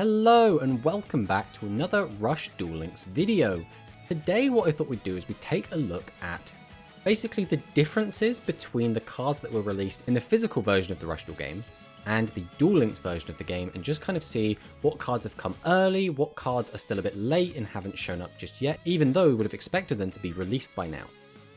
Hello and welcome back to another Rush Duel Links video. Today what I thought we'd do is we'd take a look at basically the differences between the cards that were released in the physical version of the Rush Duel game and the Duel Links version of the game, and just kind of see what cards have come early, what cards are still a bit late and haven't shown up just yet, even though we would have expected them to be released by now.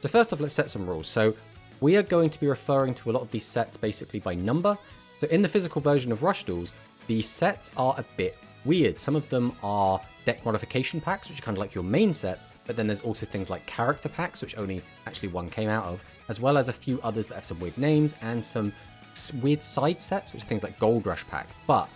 So first off, let's set some rules. So we are going to be referring to a lot of these sets basically by number. So in the physical version of Rush Duels, the sets are a bit weird. Some of them are deck modification packs, which are kind of like your main sets, but then there's also things like character packs, which only actually one came out of, as well as a few others that have some weird names, and some weird side sets, which are things like Gold Rush pack. But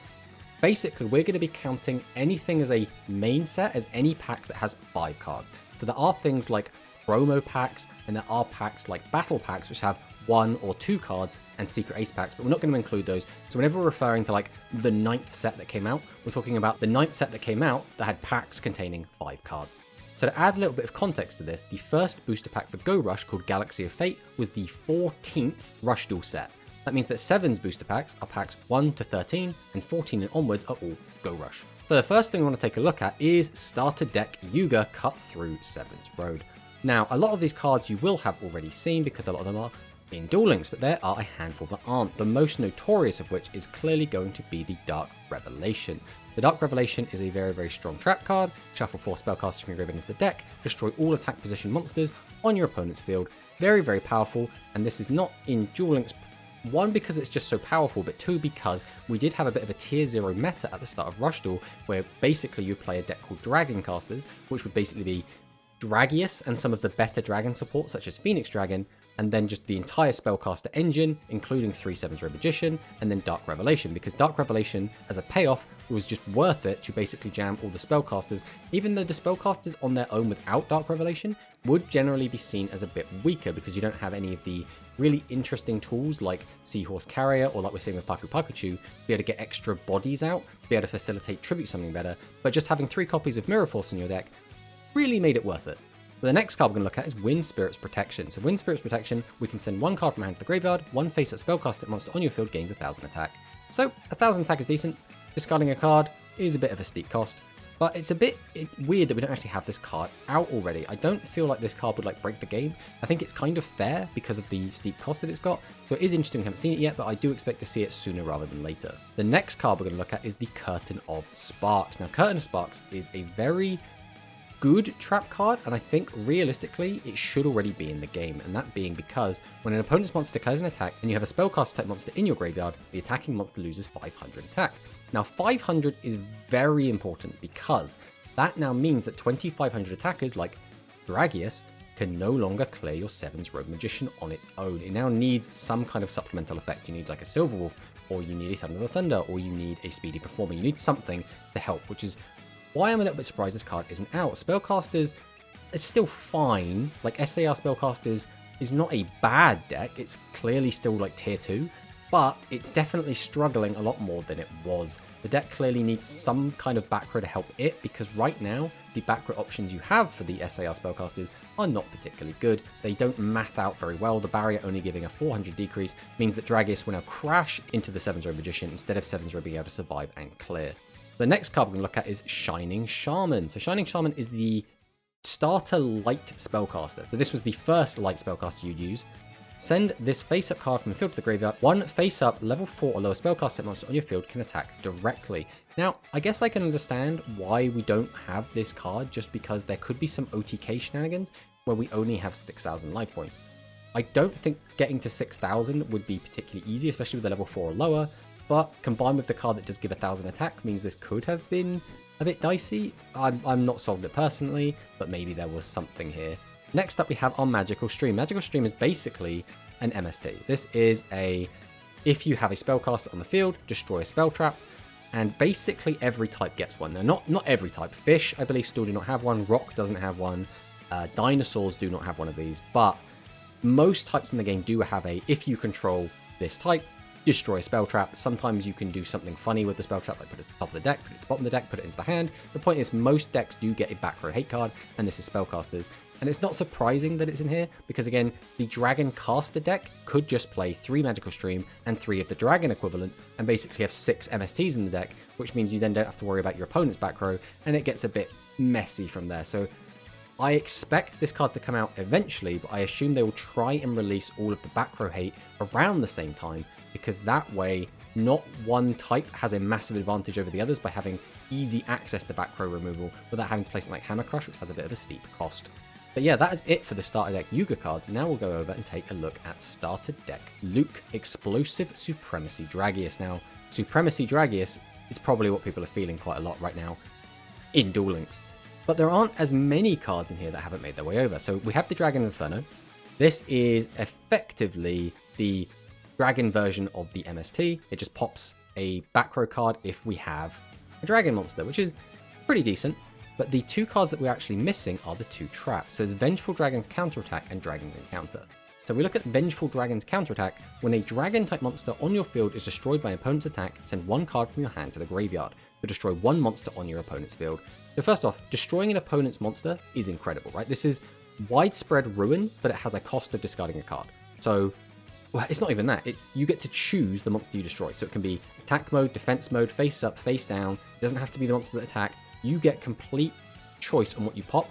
basically, we're going to be counting anything as a main set as any pack that has 5 cards. So there are things like promo packs, and there are packs like battle packs, which have 1 or 2 cards, and secret ace packs, but we're not going to include those. So whenever we're referring to like the 9th set that came out, we're talking about the 9th set that came out that had packs containing 5 cards. So to add a little bit of context to this, the first booster pack for Go Rush, called Galaxy of Fate, was the 14th Rush Duel set. That means that 7's booster packs are packs 1 to 13, and 14 and onwards are all Go Rush. So the first thing we want to take a look at is starter deck Yugioh cut through 7's Road. Now, a lot of these cards you will have already seen because a lot of them are in Duel Links, but there are a handful that aren't, the most notorious of which is clearly going to be the Dark Revelation. The Dark Revelation is a very, very strong trap card. Shuffle 4 spellcasters from your graveyard into the deck, destroy all attack position monsters on your opponent's field. Very, very powerful, and this is not in Duel Links, 1 because it's just so powerful, but 2 because we did have a bit of a tier 0 meta at the start of Rush Duel, where basically you play a deck called Dragon Casters, which would basically be Dragius and some of the better dragon support such as Phoenix Dragon, and then just the entire spellcaster engine, including 3/7's Red Magician, and then Dark Revelation, because Dark Revelation as a payoff was just worth it to basically jam all the spellcasters, even though the spellcasters on their own without Dark Revelation would generally be seen as a bit weaker because you don't have any of the really interesting tools like Seahorse Carrier, or like we're seeing with Paku Pakuchu, be able to get extra bodies out, be able to facilitate tribute something better, but just having 3 copies of Mirror Force in your deck really made it worth it. But the next card we're going to look at is Wind Spirit's Protection. So Wind Spirit's Protection, we can send 1 card from hand to the graveyard, 1 face-up spellcaster monster on your field gains 1000 attack. So 1000 attack is decent. Discarding a card is a bit of a steep cost, but it's a bit weird that we don't actually have this card out already. I don't feel like this card would like break the game. I think it's kind of fair because of the steep cost that it's got. So it is interesting, we haven't seen it yet, but I do expect to see it sooner rather than later. The next card we're going to look at is the Curtain of Sparks. Now Curtain of Sparks is a very good trap card, and I think realistically it should already be in the game, and that being because when an opponent's monster declares an attack and you have a spellcaster type monster in your graveyard, the attacking monster loses 500 attack. Now 500 is very important because that now means that 2500 attackers like Dragius can no longer clear your 7's Rogue Magician on its own. It now needs some kind of supplemental effect. You need like a Silver Wolf, or you need a Thunder the Thunder, or you need a Speedy Performer. You need something to help, which is why I'm a little bit surprised this card isn't out. Spellcasters is still fine. Like SAR Spellcasters is not a bad deck. It's clearly still like tier 2, but it's definitely struggling a lot more than it was. The deck clearly needs some kind of back row to help it, because right now the back row options you have for the SAR Spellcasters are not particularly good. They don't math out very well. The barrier only giving a 400 decrease means that Dragius will now crash into the 7's Rogue Magician instead of 7's Rogue being able to survive and clear. The next card we're going to look at is Shining Sharman. So Shining Sharman is the starter light spellcaster. So this was the first light spellcaster you'd use. Send this face-up card from the field to the graveyard. 1 face-up level 4 or lower spellcaster monster on your field can attack directly. Now, I guess I can understand why we don't have this card, just because there could be some OTK shenanigans where we only have 6,000 life points. I don't think getting to 6,000 would be particularly easy, especially with the level 4 or lower. But combined with the card that does give 1000 attack means this could have been a bit dicey. I'm not sold it personally, but maybe there was something here. Next up we have our Magical Stream. Magical Stream is basically an MST. This is if you have a spellcaster on the field, destroy a spell trap, and basically every type gets one. Now not every type. Fish, I believe, still do not have one. Rock doesn't have one. Dinosaurs do not have one of these, but most types in the game do have if you control this type, destroy a spell trap. Sometimes you can do something funny with the spell trap, like put it at the top of the deck, put it at the bottom of the deck, put it into the hand. The point is, most decks do get a back row hate card, and this is Spellcasters. And it's not surprising that it's in here, because again, the Dragon Caster deck could just play 3 Magical Stream and 3 of the Dragon equivalent, and basically have 6 MSTs in the deck, which means you then don't have to worry about your opponent's back row, and it gets a bit messy from there. So I expect this card to come out eventually, but I assume they will try and release all of the back row hate around the same time, because that way, not one type has a massive advantage over the others by having easy access to back row removal without having to play something like Hammer Crush, which has a bit of a steep cost. But yeah, that is it for the starter deck Yugioh cards. Now we'll go over and take a look at starter deck Luke Explosive Supremacy Dragius. Now, Supremacy Dragius is probably what people are feeling quite a lot right now in Duel Links. But there aren't as many cards in here that haven't made their way over. So we have the Dragon Inferno. This is effectively the Dragon version of the MST. It just pops a back row card if we have a Dragon monster, which is pretty decent. But the 2 cards that we're actually missing are the 2 traps. So there's Vengeful Dragon's Counterattack and Dragon's Encounter. So we look at Vengeful Dragon's Counterattack. When a Dragon-type monster on your field is destroyed by an opponent's attack, send 1 card from your hand to the graveyard to destroy 1 monster on your opponent's field. So first off, destroying an opponent's monster is incredible, right? This is widespread ruin, but it has a cost of discarding a card. So, well, it's not even that. It's you get to choose the monster you destroy. So it can be attack mode, defense mode, face up, face down. It doesn't have to be the monster that attacked. You get complete choice on what you pop,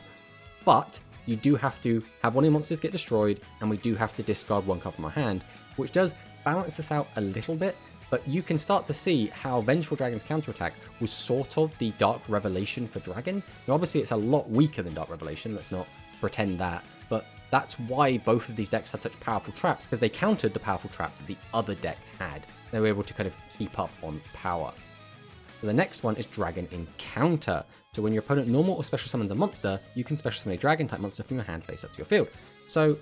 but you do have to have one of your monsters get destroyed, and we do have to discard 1 card from our hand, which does balance this out a little bit. But you can start to see how Vengeful Dragon's Counterattack was sort of the Dark Revelation for dragons. Now, obviously, it's a lot weaker than Dark Revelation, let's not pretend that, but that's why both of these decks had such powerful traps, because they countered the powerful trap that the other deck had. They were able to kind of keep up on power. So the next one is Dragon Encounter. So when your opponent normal or special summons a monster, you can special summon a Dragon-type monster from your hand face up to your field. So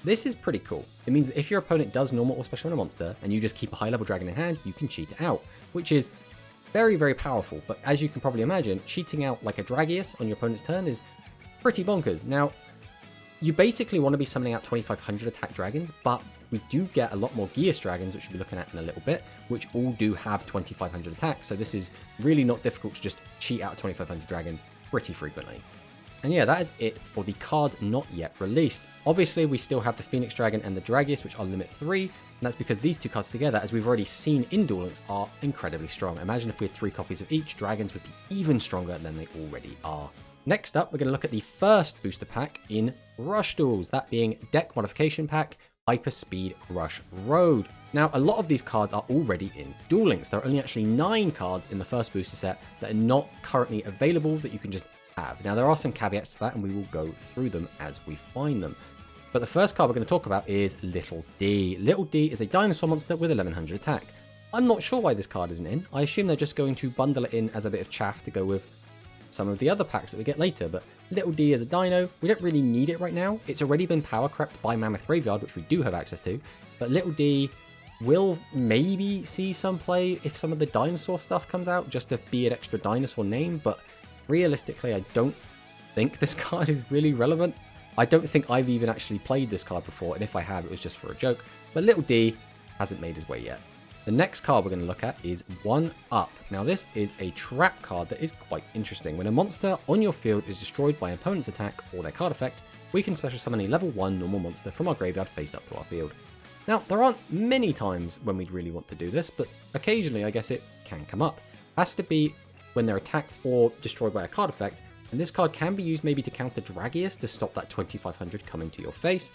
this is pretty cool. It means that if your opponent does normal or special summon a monster, and you just keep a high-level dragon in hand, you can cheat it out, which is very, very powerful. But as you can probably imagine, cheating out like a Dragius on your opponent's turn is pretty bonkers. Now, you basically want to be summoning out 2500 attack dragons, but we do get a lot more Geas dragons, which we'll be looking at in a little bit, which all do have 2500 attack. So this is really not difficult to just cheat out a 2500 dragon pretty frequently. And yeah, that is it for the cards not yet released. Obviously, we still have the Phoenix Dragon and the Dragius, which are limit 3, and that's because these 2 cards together, as we've already seen in Duel Links, are incredibly strong. Imagine if we had 3 copies of each, dragons would be even stronger than they already are. Next up, we're going to look at the first booster pack in Rush Duels, that being Deck Modification Pack, Hyperspeed Rush Road. Now, a lot of these cards are already in Duel Links. There are only actually 9 cards in the first booster set that are not currently available that you can just have. Now, there are some caveats to that, and we will go through them as we find them. But the first card we're going to talk about is Little D. Little D is a dinosaur monster with 1100 attack. I'm not sure why this card isn't in. I assume they're just going to bundle it in as a bit of chaff to go with some of the other packs that we get later, but Little D is a dino. We don't really need it right now. It's already been power crept by Mammoth Graveyard, which we do have access to, but Little D will maybe see some play if some of the dinosaur stuff comes out, just to be an extra dinosaur name, but realistically, I don't think this card is really relevant. I don't think I've even actually played this card before, and if I have, it was just for a joke, but Little D hasn't made his way yet. The next card we're going to look at is 1-Up. Now this is a trap card that is quite interesting. When a monster on your field is destroyed by an opponent's attack or their card effect, we can special summon a level 1 normal monster from our graveyard face up to our field. Now there aren't many times when we'd really want to do this, but occasionally I guess it can come up. It has to be when they're attacked or destroyed by a card effect, and this card can be used maybe to counter Dragius to stop that 2500 coming to your face.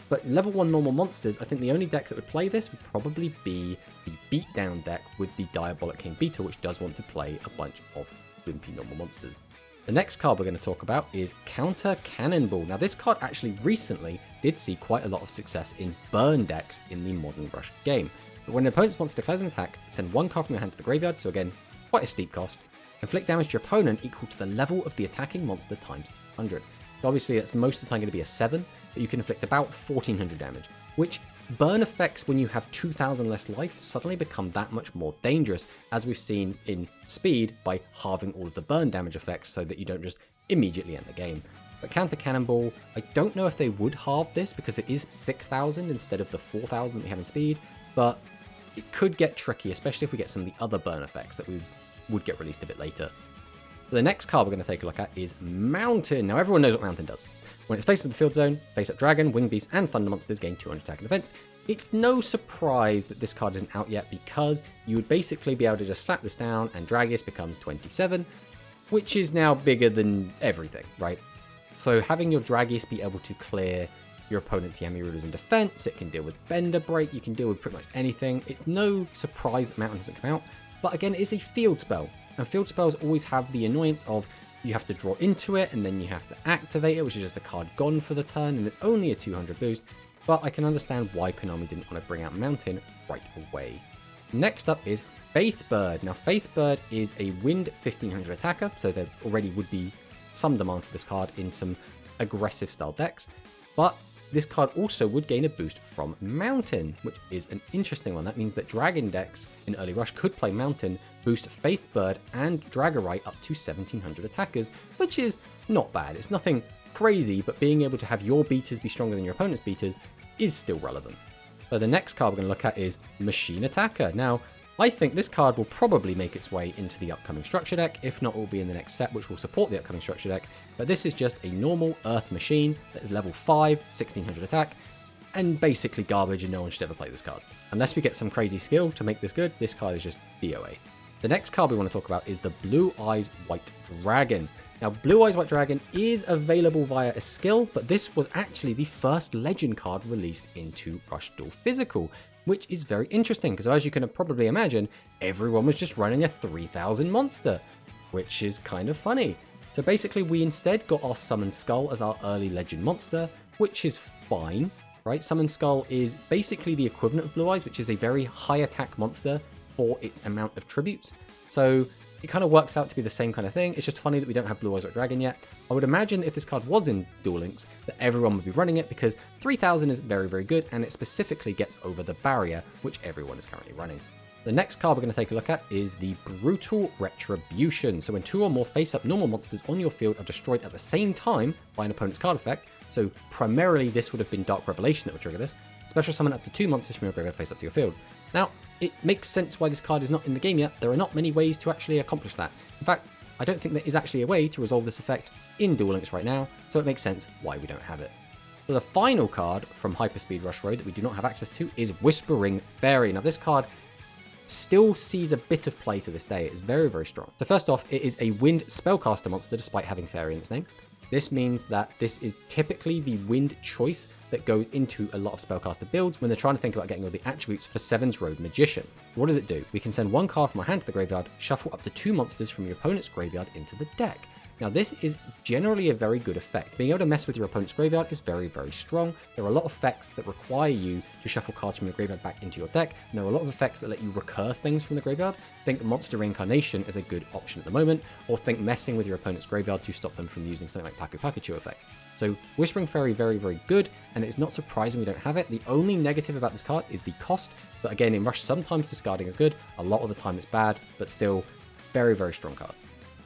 But level 1 normal monsters, I think the only deck that would play this would probably be the Beatdown deck with the Diabolic King Beetle, which does want to play a bunch of wimpy normal monsters. The next card we're going to talk about is Counter Cannonball. Now this card actually recently did see quite a lot of success in burn decks in the modern Rush game. But when an opponent's monster declares an attack, send 1 card from your hand to the graveyard, so again, quite a steep cost. Inflict damage to your opponent equal to the level of the attacking monster times 200. So obviously that's most of the time going to be a 7, but you can inflict about 1400 damage, which burn effects when you have 2000 less life suddenly become that much more dangerous, as we've seen in Speed by halving all of the burn damage effects so that you don't just immediately end the game. But Counter Cannonball, I don't know if they would halve this because it is 6000 instead of the 4000 we have in Speed, but it could get tricky, especially if we get some of the other burn effects that we would get released a bit later. The next card we're going to take a look at is Mountain. Now, everyone knows what Mountain does. When it's faced with the field zone, face-up Dragon, Wing Beast, and Thunder monsters gain 200 attack and defense. It's no surprise that this card isn't out yet, because you would basically be able to just slap this down and Dragus becomes 27, which is now bigger than everything, right? So having your Dragus be able to clear your opponent's Yami Rulers in defense, it can deal with Bender Break, you can deal with pretty much anything. It's no surprise that Mountain doesn't come out, but again, it is a field spell, and field spells always have the annoyance of you have to draw into it, and then you have to activate it, which is just a card gone for the turn, and it's only a 200 boost, but I can understand why Konami didn't want to bring out Mountain right away. Next up is Faithbird. Now, Faithbird is a Wind 1500 attacker, so there already would be some demand for this card in some aggressive style decks, but this card also would gain a boost from Mountain, which is an interesting one. That means that Dragon decks in early Rush could play Mountain, boost Faithbird and Dragorite up to 1700 attackers, which is not bad. It's nothing crazy, but being able to have your beaters be stronger than your opponent's beaters is still relevant. So the next card we're going to look at is Machine Attacker. Now, I think this card will probably make its way into the upcoming structure deck. If not, it will be in the next set, which will support the upcoming structure deck. But this is just a normal Earth Machine that is level 5, 1600 attack, and basically garbage, and no one should ever play this card. Unless we get some crazy skill to make this good, this card is just DOA. The next card we want to talk about is the Blue Eyes White Dragon. Now, Blue Eyes White Dragon is available via a skill, but this was actually the first legend card released into Rush Duel Physical, which is very interesting, because as you can probably imagine, everyone was just running a 3000 monster, which is kind of funny. So basically, we instead got our Summon Skull as our early legend monster, which is fine, right? Summon Skull is basically the equivalent of Blue Eyes, which is a very high attack monster for its amount of tributes. So it kind of works out to be the same kind of thing. It's just funny that we don't have Blue Eyes White Dragon yet. I would imagine if this card was in Duel Links, that everyone would be running it, because 3000 is very, very good, and it specifically gets over the barrier, which everyone is currently running. The next card we're going to take a look at is the Brutal Retribution. So when 2 or more face-up normal monsters on your field are destroyed at the same time by an opponent's card effect, so primarily this would have been Dark Revelation that would trigger this, special summon up to 2 monsters from your graveyard face-up to your field. Now, it makes sense why this card is not in the game yet. There are not many ways to actually accomplish that. In fact, I don't think there is actually a way to resolve this effect in Duel Links right now, so it makes sense why we don't have it. So the final card from Hyperspeed Rush Road that we do not have access to is Whispering Fairy. Now, this card still sees a bit of play to this day. It is very, very strong. So first off, it is a Wind Spellcaster monster despite having Fairy in its name. This means that this is typically the Wind choice that goes into a lot of Spellcaster builds when they're trying to think about getting all the attributes for Seven's Road Magician. What does it do? We can send 1 card from our hand to the graveyard, shuffle up to 2 monsters from your opponent's graveyard into the deck. Now, this is generally a very good effect. Being able to mess with your opponent's graveyard is very, very strong. There are a lot of effects that require you to shuffle cards from your graveyard back into your deck, and there are a lot of effects that let you recur things from the graveyard. Think Monster Reincarnation is a good option at the moment, or think messing with your opponent's graveyard to stop them from using something like Paku Pikachu effect. So Whispering Fairy, very, very good, and it's not surprising we don't have it. The only negative about this card is the cost, but again, in Rush, sometimes discarding is good, a lot of the time it's bad, but still, very, very strong card.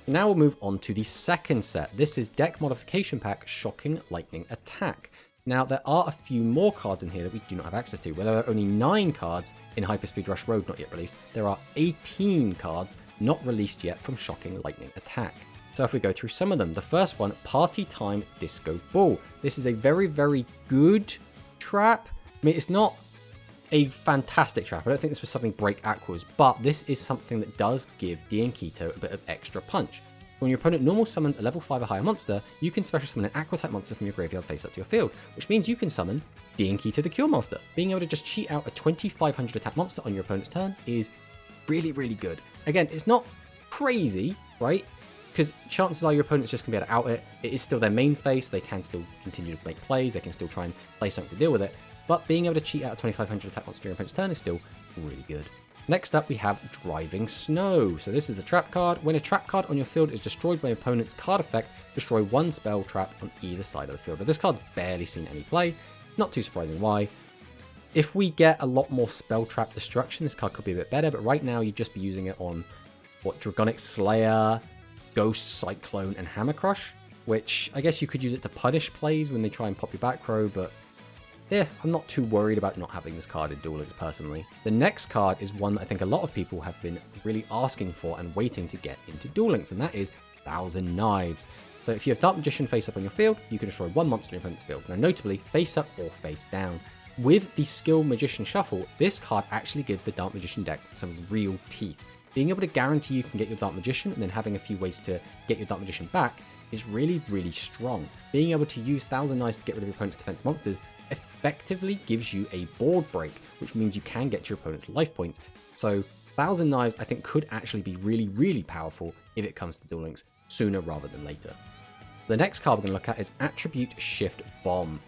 Now we'll move on to the second set. This is Deck Modification Pack Shocking Lightning Attack. Now, there are a few more cards in here that we do not have access to. Where there are only 9 cards in Hyperspeed Rush Road not yet released, there are 18 cards not released yet from Shocking Lightning Attack. So if we go through some of them, the first one, Party Time Disco Ball. This is a very, very good trap. I mean, it's not a fantastic trap. I don't think this was something break Aquas, but this is something that does give Diankito a bit of extra punch. When your opponent normal summons a level 5 or higher monster, you can special summon an Aqua type monster from your graveyard face up to your field, which means you can summon Diankito the Cure Master. Being able to just cheat out a 2500 attack monster on your opponent's turn is really, really good. Again, it's not crazy, right? Because chances are your opponent's just going to be able to out it. It is still their main face. They can still continue to make plays. They can still try and play something to deal with it. But being able to cheat out a 2500 attack monster on your opponent's turn is still really good. Next up, we have Driving Snow. So this is a trap card. When a trap card on your field is destroyed by your opponent's card effect, destroy 1 spell trap on either side of the field. But this card's barely seen any play. Not too surprising why. If we get a lot more spell trap destruction, this card could be a bit better. But right now, you'd just be using it on, Dragonic Slayer, Ghost Cyclone, and Hammer Crush. Which, I guess you could use it to punish plays when they try and pop your back row, but yeah, I'm not too worried about not having this card in Duel Links personally. The next card is one that I think a lot of people have been really asking for and waiting to get into Duel Links, and that is Thousand Knives. So if you have Dark Magician face up on your field, you can destroy one monster in your opponent's field. Now notably, face up or face down. With the Skill Magician Shuffle, this card actually gives the Dark Magician deck some real teeth. Being able to guarantee you can get your Dark Magician and then having a few ways to get your Dark Magician back is really, really strong. Being able to use Thousand Knives to get rid of your opponent's defense monsters effectively gives you a board break, which means you can get your opponent's life points. So Thousand Knives I think could actually be really, really powerful if it comes to Duel Links sooner rather than later. The next card we're going to look at is Attribute Shift Bomb.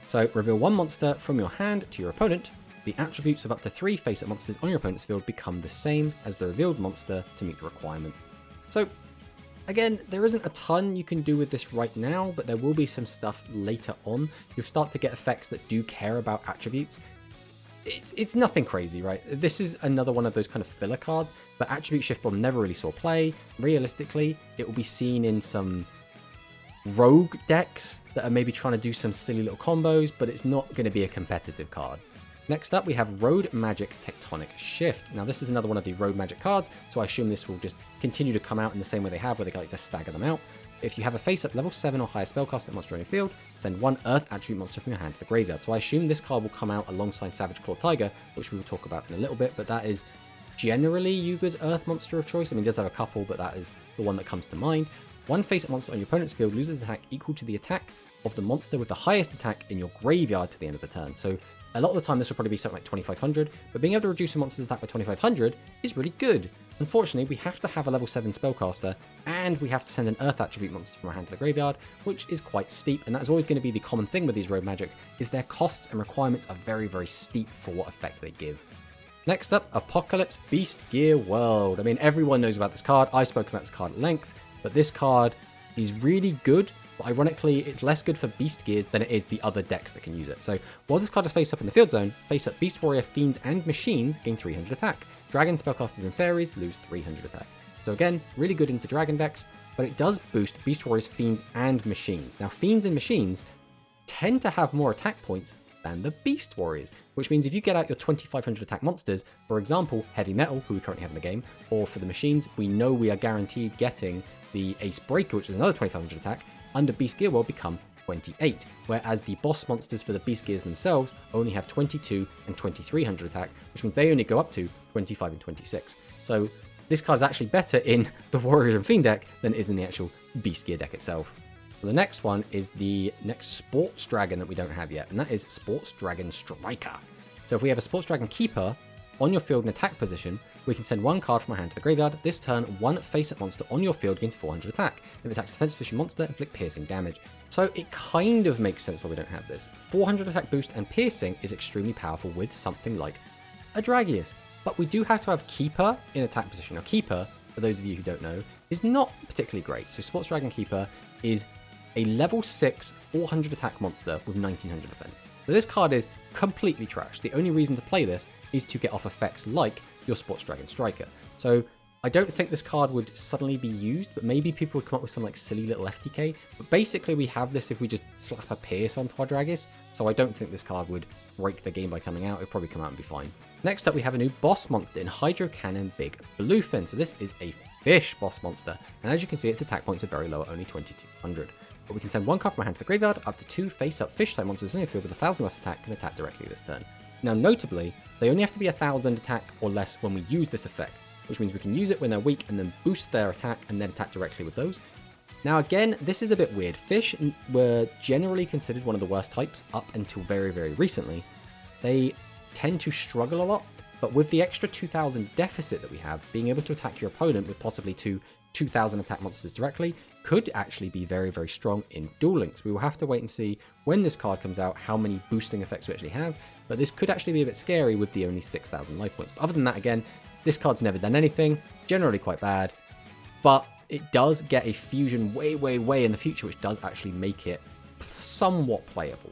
So reveal one monster from your hand to your opponent. The attributes of up to 3 face-up monsters on your opponent's field become the same as the revealed monster to meet the requirement. So again, there isn't a ton you can do with this right now, but there will be some stuff later on. You'll start to get effects that do care about attributes. It's nothing crazy, right? This is another one of those kind of filler cards, but Attribute Shift Bomb never really saw play. Realistically, it will be seen in some rogue decks that are maybe trying to do some silly little combos, but it's not going to be a competitive card. Next up, we have Road Magic Tectonic Shift. Now, this is another one of the Road Magic cards, so I assume this will just continue to come out in the same way they have, where they like to stagger them out. If you have a face-up level 7 or higher spellcaster monster on your field, send one Earth attribute monster from your hand to the graveyard. So I assume this card will come out alongside Savage Claw Tiger, which we will talk about in a little bit, but that is generally Yuga's Earth monster of choice. I mean, it does have a couple, but that is the one that comes to mind. One face-up monster on your opponent's field loses attack equal to the attack of the monster with the highest attack in your graveyard to the end of the turn. So a lot of the time this will probably be something like 2500, but being able to reduce a monster's attack by 2500 is really good. Unfortunately, we have to have a level 7 spellcaster, and we have to send an Earth attribute monster from our hand to the graveyard, which is quite steep, and that is always going to be the common thing with these Road Magic, is their costs and requirements are very, very steep for what effect they give. Next up, Apocalypse Beast Gear World. I mean, everyone knows about this card. I've spoken about this card at length, but this card is really good. But ironically, it's less good for Beast Gears than it is the other decks that can use it. So while this card is face up in the field zone, face up Beast Warrior, Fiends, and Machines gain 300 attack. Dragon Spellcasters and Fairies lose 300 attack. So again, really good into Dragon decks, but it does boost Beast Warriors, Fiends, and Machines. Now, Fiends and Machines tend to have more attack points than the Beast Warriors, which means if you get out your 2500 attack monsters, for example, Heavy Metal, who we currently have in the game, or for the Machines, we know we are guaranteed getting the Ace Breaker, which is another 2500 attack, under Beast Gear World become 28, whereas the boss monsters for the Beast Gears themselves only have 22 and 2300 attack, which means they only go up to 25 and 26. So this card is actually better in the Warriors and Fiend deck than it is in the actual Beast Gear deck itself. So the next one is the next Sports Dragon that we don't have yet, and that is Sports Dragon Striker. So if we have a Sports Dragon Keeper on your field in attack position, we can send one card from our hand to the graveyard. This turn, one face-up monster on your field gains 400 attack. If it attacks a defensive position monster, inflict piercing damage. So it kind of makes sense why we don't have this. 400 attack boost and piercing is extremely powerful with something like a Dragius. But we do have to have Keeper in attack position. Now Keeper, for those of you who don't know, is not particularly great. So Sports Dragon Keeper is a level 6 400 attack monster with 1900 defense. So this card is completely trash. The only reason to play this is to get off effects like your Sports Dragon Striker. So I don't think this card would suddenly be used, but maybe people would come up with some like silly little FTK. But basically we have this if we just slap a Pierce onto our Dragus, so I don't think this card would break the game by coming out. It'd probably come out and be fine. Next up we have a new boss monster in Hydro Cannon Big Bluefin. So this is a fish boss monster, and as you can see its attack points are very low at only 2200. But we can send one card from our hand to the graveyard. Up to 2 face-up fish-type monsters in your field with 1000 less attack can attack directly this turn. Now notably, they only have to be 1000 attack or less when we use this effect, which means we can use it when they're weak and then boost their attack and then attack directly with those. Now again, this is a bit weird. Fish were generally considered one of the worst types up until very, very recently. They tend to struggle a lot, but with the extra 2000 deficit that we have, being able to attack your opponent with possibly 2000 attack monsters directly could actually be very, very strong in Duel Links. We will have to wait and see when this card comes out how many boosting effects we actually have, but this could actually be a bit scary with the only 6000 life points. But other than that, again, this card's never done anything, generally quite bad, but it does get a fusion way, way, way in the future, which does actually make it somewhat playable.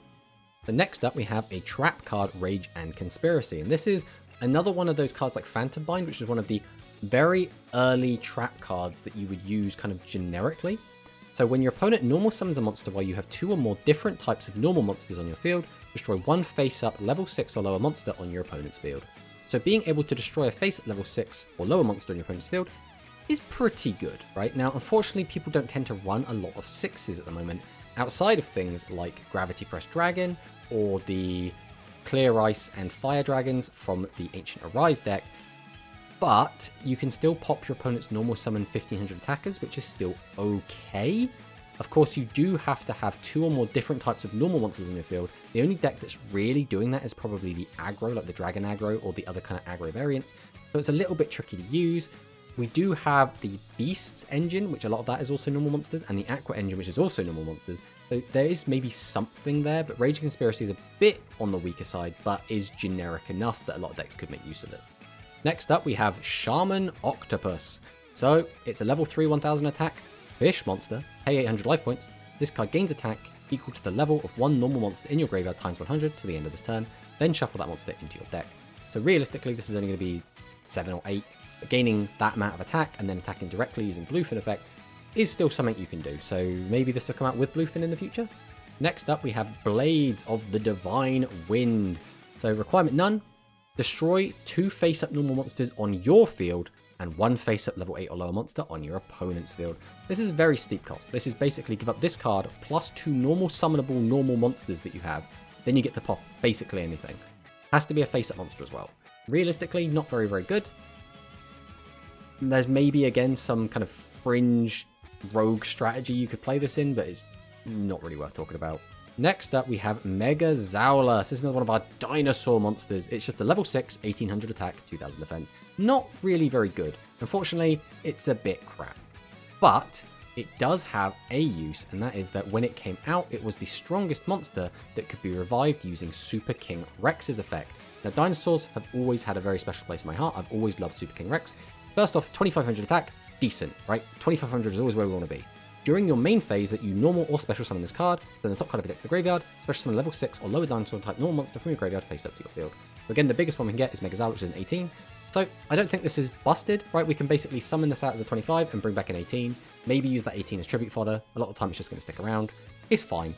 The next up, we have a trap card, Rage and Conspiracy, and this is another one of those cards like Phantom Bind, which is one of the very early trap cards that you would use kind of generically. So when your opponent normal summons a monster while you have 2 or more different types of normal monsters on your field, destroy 1 face-up level 6 or lower monster on your opponent's field. So being able to destroy a face-up level 6 or lower monster on your opponent's field is pretty good, right? Now, unfortunately, people don't tend to run a lot of 6s at the moment, outside of things like Gravity Press Dragon or the Clear Ice and Fire Dragons from the Ancient Arise deck. But you can still pop your opponent's normal summon 1500 attackers, which is still okay. Of course, you do have to have 2 or more different types of normal monsters in your field. The only deck that's really doing that is probably the aggro, like the Dragon aggro or the other kind of aggro variants. So it's a little bit tricky to use. We do have the Beasts engine, which a lot of that is also normal monsters, and the Aqua engine, which is also normal monsters. So there is maybe something there, but Rage Conspiracy is a bit on the weaker side, but is generic enough that a lot of decks could make use of it. Next up, we have Sharman Octopus. So it's a level 3 1000 attack fish monster, pay 800 life points. This card gains attack equal to the level of 1 normal monster in your graveyard times 100 to the end of this turn, then shuffle that monster into your deck. So realistically, this is only going to be 7 or 8, but gaining that amount of attack and then attacking directly using Bluefin effect is still something you can do. So maybe this will come out with Bluefin in the future. Next up, we have Blades of the Divine Wind. So requirement none. Destroy 2 face-up normal monsters on your field and 1 face-up level 8 or lower monster on your opponent's field. This is a very steep cost. This is basically give up this card plus 2 normal summonable normal monsters that you have. Then you get to pop basically anything. Has to be a face-up monster as well. Realistically, not very, very good. There's maybe, again, some kind of fringe rogue strategy you could play this in, but it's not really worth talking about. Next up, we have Mega Zowler. This is another one of our dinosaur monsters. It's just a level 6, 1800 attack, 2000 defense. Not really very good. Unfortunately, it's a bit crap. But it does have a use, and that is that when it came out, it was the strongest monster that could be revived using Super King Rex's effect. Now, dinosaurs have always had a very special place in my heart. I've always loved Super King Rex. First off, 2500 attack, decent, right? 2500 is always where we want to be. During your main phase that you normal or special summon this card, send the top card of your deck to the graveyard, special summon a level 6 or lower dinosaur type normal monster from your graveyard faced up to your field. So again, the biggest one we can get is Mega Zowler, which is an 18. So I don't think this is busted, right? We can basically summon this out as a 25 and bring back an 18. Maybe use that 18 as tribute fodder. A lot of the time it's just going to stick around. It's fine.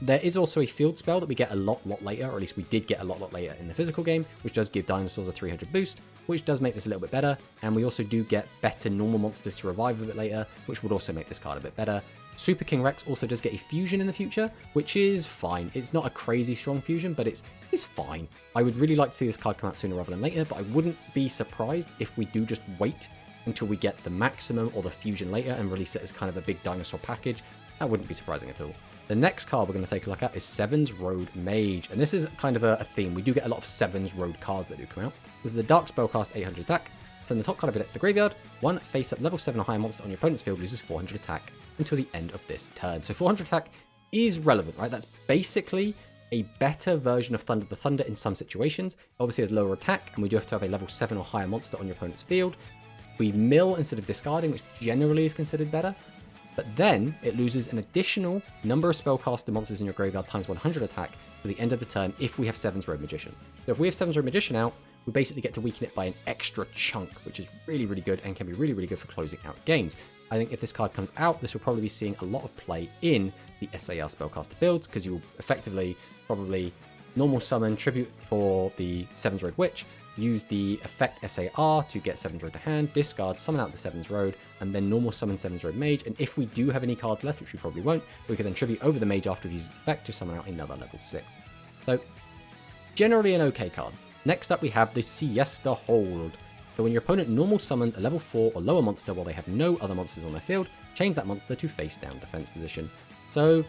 There is also a field spell that we get a lot later, or at least we did get a lot later in the physical game, which does give dinosaurs a 300 boost, which does make this a little bit better. And we also do get better normal monsters to revive a bit later, which would also make this card a bit better. Super King Rex also does get a fusion in the future, which is fine. It's not a crazy strong fusion, but it's fine. I would really like to see this card come out sooner rather than later, but I wouldn't be surprised if we do just wait until we get the maximum or the fusion later and release it as kind of a big dinosaur package. That wouldn't be surprising at all. The next card we're going to take a look at is Seven's Road Mage, and this is kind of a theme. We do get a lot of Seven's Road cards that do come out. This is a Dark Spellcast 800 attack. Send the top card of your deck to the graveyard. 1 face-up level 7 or higher monster on your opponent's field loses 400 attack until the end of this turn. So 400 attack is relevant, right? That's basically a better version of Thunder the Thunder in some situations. Obviously has lower attack, and we do have to have a level 7 or higher monster on your opponent's field. We mill instead of discarding, which generally is considered better. But then it loses an additional number of spellcaster monsters in your graveyard times 100 attack for the end of the turn if we have Seven's Road Magician. So if we have Seven's Road Magician out, we basically get to weaken it by an extra chunk, which is really, really good and can be really, really good for closing out games. I think if this card comes out, this will probably be seeing a lot of play in the SAR spellcaster builds, because you will effectively probably normal summon tribute for the Seven's Road Witch, use the effect SAR to get Seven's Road to hand, discard, summon out the Seven's Road, and then normal summon Seven's Road Mage. And if we do have any cards left, which we probably won't, we can then tribute over the Mage after we use its effect to summon out another level 6. So, generally an okay card. Next up, we have the Siesta Hold. So when your opponent normal summons a level 4 or lower monster while they have no other monsters on their field, change that monster to face down defense position. So,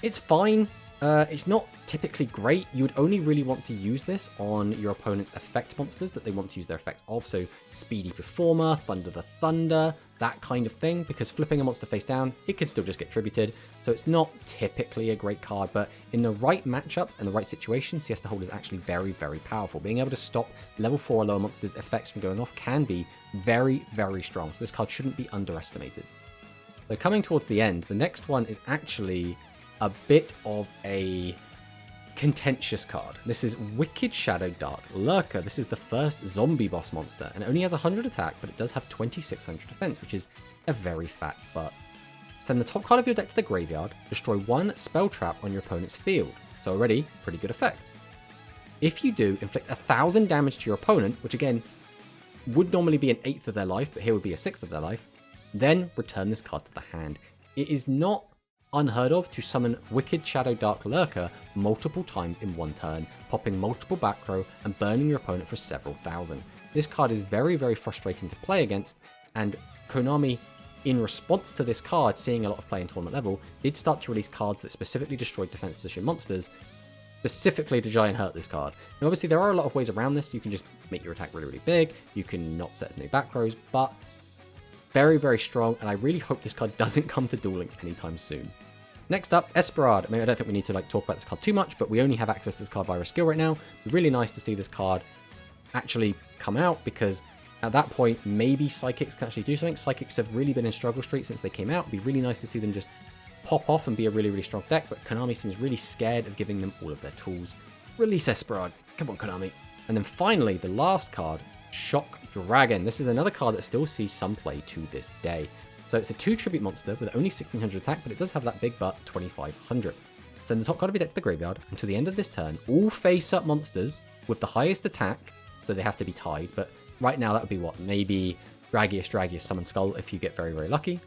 it's fine. It's not typically great. You would only really want to use this on your opponent's effect monsters that they want to use their effects of. So Speedy Performer, Thunder the Thunder, that kind of thing. Because flipping a monster face down, it can still just get tributed. So it's not typically a great card, but in the right matchups and the right situation, Siesta Hold is actually very, very powerful. Being able to stop level 4 or lower monsters' effects from going off can be very, very strong. So this card shouldn't be underestimated. So coming towards the end, the next one is actually a bit of a contentious card. This is Wicked Shadow Dark Lurker. This is the first zombie boss monster, and it only has 100 attack, but it does have 2600 defense, which is a very fat butt. Send the top card of your deck to the graveyard, destroy one spell trap on your opponent's field. So already, pretty good effect. If you do, inflict 1000 damage to your opponent, which again, would normally be an 1/8 of their life, but here would be a 1/6 of their life, then return this card to the hand. It is not unheard of to summon Wicked Shadow Dark Lurker multiple times in one turn, popping multiple back row and burning your opponent for several thousand. This card is very, very frustrating to play against, and Konami, in response to this card, seeing a lot of play in tournament level, did start to release cards that specifically destroyed defense position monsters, specifically to try and hurt this card. Now obviously there are a lot of ways around this. You can just make your attack really, really big, you can not set as many back rows, but very, very strong, and I really hope this card doesn't come to Duel Links anytime soon. Next up, Esperard. I mean, I don't think we need to talk about this card too much, but we only have access to this card via a skill right now. It's really nice to see this card actually come out, because at that point, maybe Psychics can actually do something. Psychics have really been in struggle streak since they came out. It'd be really nice to see them just pop off and be a really, really strong deck, but Konami seems really scared of giving them all of their tools. Release Esperard. Come on, Konami. And then finally, the last card, Shock Dragon. This is another card that still sees some play to this day. So it's a 2 tribute monster with only 1600 attack, but it does have that big butt, 2500. Send the top card of your deck to the graveyard. Until the end of this turn, all face-up monsters with the highest attack, so they have to be tied, but right now that would be what? Maybe Dragius, Summon Skull if you get very, very lucky.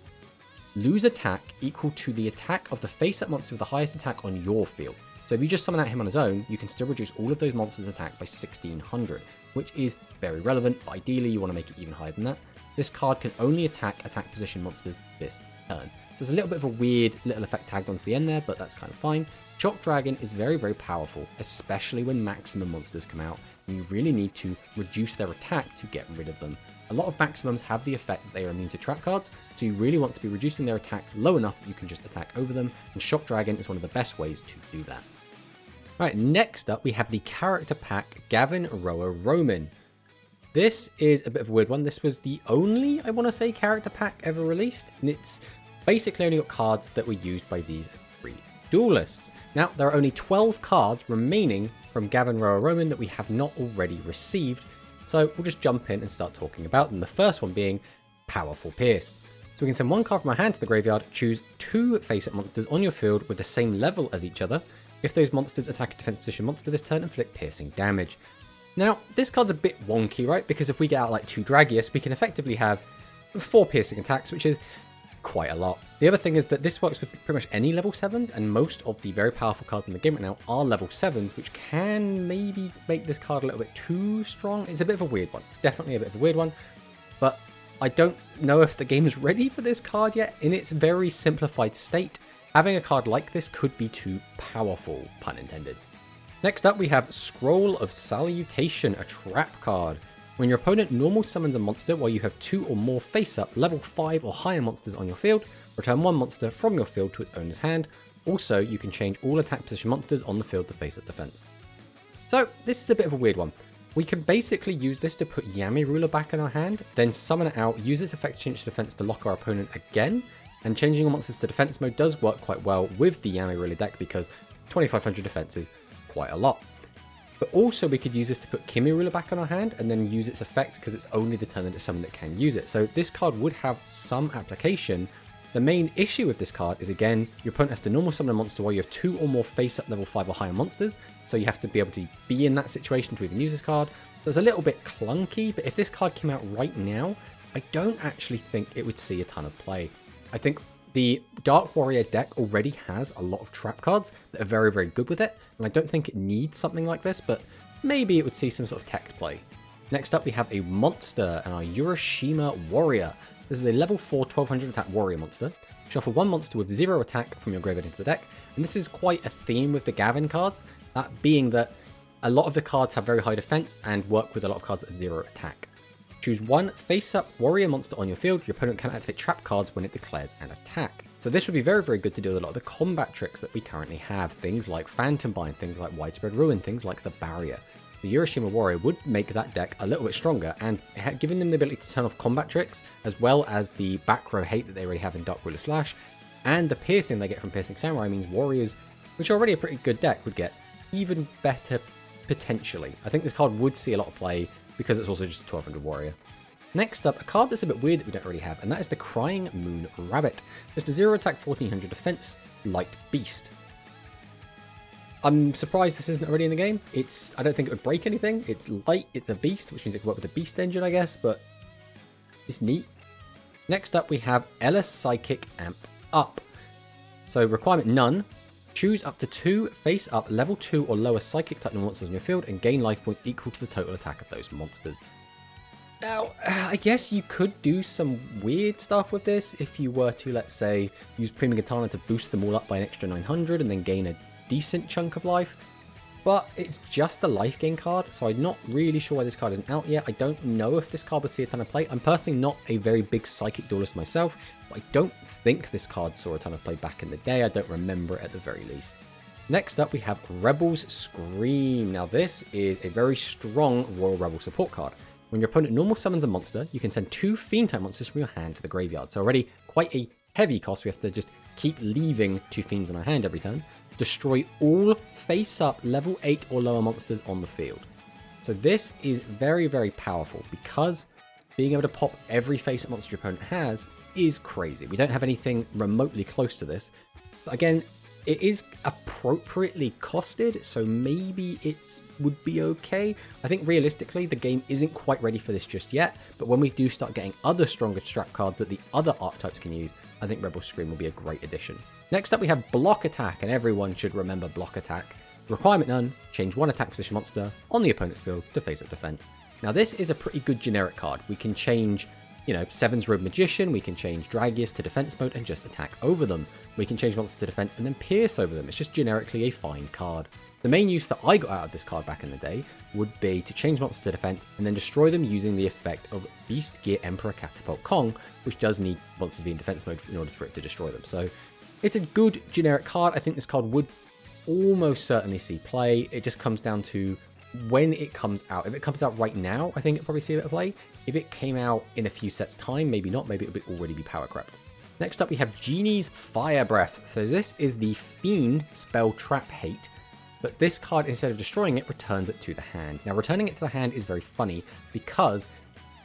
Lose attack equal to the attack of the face-up monster with the highest attack on your field. So if you just summon out him on his own, you can still reduce all of those monsters' attack by 1600, which is very relevant, but ideally you want to make it even higher than that. This card can only attack position monsters this turn. So there's a little bit of a weird little effect tagged onto the end there, but that's kind of fine. Shock Dragon is very, very powerful, especially when maximum monsters come out, and you really need to reduce their attack to get rid of them. A lot of maximums have the effect that they are immune to trap cards, so you really want to be reducing their attack low enough that you can just attack over them, and Shock Dragon is one of the best ways to do that. Alright, next up we have the character pack Gavin R Roman. This is a bit of a weird one. This was the only, I want to say, character pack ever released, and it's basically only got cards that were used by these 3 duelists. Now, there are only 12 cards remaining from Gavin R Roman that we have not already received, so we'll just jump in and start talking about them. The first one being Powerful Pierce. So we can send 1 card from our hand to the graveyard, choose 2 face-up monsters on your field with the same level as each other. If those monsters attack a defense position monster this turn, inflict piercing damage. Now, this card's a bit wonky, right? Because if we get out like 2 Dragius, we can effectively have 4 piercing attacks, which is quite a lot. The other thing is that this works with pretty much any level 7s, and most of the very powerful cards in the game right now are level 7s, which can maybe make this card a little bit too strong. It's a bit of a weird one. It's definitely a bit of a weird one, but I don't know if the game is ready for this card yet. In its very simplified state, having a card like this could be too powerful, pun intended. Next up, we have Scroll of Salutation, a trap card. When your opponent normal summons a monster while you have 2 or more face-up level 5 or higher monsters on your field, return 1 monster from your field to its owner's hand. Also, you can change all attack position monsters on the field to face-up defense. So, this is a bit of a weird one. We can basically use this to put Yami Ruler back in our hand, then summon it out, use its effect to change to defense to lock our opponent again, and changing your monsters to defense mode does work quite well with the Yami Ruler deck because 2500 defense is quite a lot. But also we could use this to put Kimi Ruler back on our hand and then use its effect because it's only the turn that it's summoned that can use it. So this card would have some application. The main issue with this card is, again, your opponent has to normal summon a monster while you have 2 or more face-up level 5 or higher monsters. So you have to be able to be in that situation to even use this card. So it's a little bit clunky, but if this card came out right now, I don't actually think it would see a ton of play. I think the Dark Warrior deck already has a lot of trap cards that are very, very good with it, and I don't think it needs something like this, but maybe it would see some sort of tech play. Next up, we have a monster, and our Euroshima Warrior. This is a level 4 1200 attack warrior monster. Shuffle 1 monster with 0 attack from your graveyard into the deck, and this is quite a theme with the Gavin cards, that being that a lot of the cards have very high defense and work with a lot of cards that have 0 attack. Choose 1 face-up warrior monster on your field. Your opponent can activate trap cards when it declares an attack. So this would be very, very good to deal with a lot of the combat tricks that we currently have. Things like Phantom Bind, things like Widespread Ruin, things like the Barrier. The Euroshima Warrior would make that deck a little bit stronger, and giving them the ability to turn off combat tricks, as well as the back row hate that they already have in Dark Ruler Slash, and the piercing they get from Piercing Samurai means Warriors, which are already a pretty good deck, would get even better potentially. I think this card would see a lot of play because it's also just a 1200 Warrior. Next up, a card that's a bit weird that we don't really have, and that is the Crying Moon Rabbit. Just a 0 attack, 1400 defense, light beast. I'm surprised this isn't already in the game. I don't think it would break anything. It's light, it's a beast, which means it can work with the beast engine, I guess, but it's neat. Next up, we have Ellis Psychic Amp Up. So requirement none. Choose up to 2 face-up level 2 or lower psychic type monsters in your field and gain life points equal to the total attack of those monsters. Now, I guess you could do some weird stuff with this if you were to, let's say, use Prima Katana to boost them all up by an extra 900 and then gain a decent chunk of life. But it's just a life gain card, so I'm not really sure why this card isn't out yet. I don't know if this card would see a ton of play. I'm personally not a very big psychic duelist myself, but I don't think this card saw a ton of play back in the day. I don't remember it at the very least. Next up, we have Rebel's Scream. Now, this is a very strong Royal Rebel support card. When your opponent normal summons a monster, you can send 2 Fiend-type monsters from your hand to the graveyard. So already quite a heavy cost. We have to just keep leaving 2 Fiends in our hand every turn. Destroy all face-up level 8 or lower monsters on the field. So this is very, very powerful because being able to pop every face-up monster your opponent has is crazy. We don't have anything remotely close to this. But again, it is appropriately costed, so maybe it would be okay. I think realistically, the game isn't quite ready for this just yet, but when we do start getting other stronger strap cards that the other archetypes can use, I think Rebel Scream will be a great addition. Next up, we have Block Attack, and everyone should remember Block Attack. Requirement none, change 1 attack position monster on the opponent's field to face-up defense. Now, this is a pretty good generic card. We can change, Seven's Robe Magician, we can change Dragius to defense mode and just attack over them. We can change monsters to defense and then pierce over them. It's just generically a fine card. The main use that I got out of this card back in the day would be to change monsters to defense and then destroy them using the effect of Beast Gear Emperor Catapult Kong, which does need monsters to be in defense mode in order for it to destroy them. So it's a good generic card. I think this card would almost certainly see play. It just comes down to when it comes out. If it comes out right now, I think it'll probably see a bit of play. If it came out in a few sets time, maybe not. Maybe it would already be power crept. Next up, we have Genie's Fire Breath. So this is the Fiend spell Trap Hate. But this card, instead of destroying it, returns it to the hand. Now, returning it to the hand is very funny because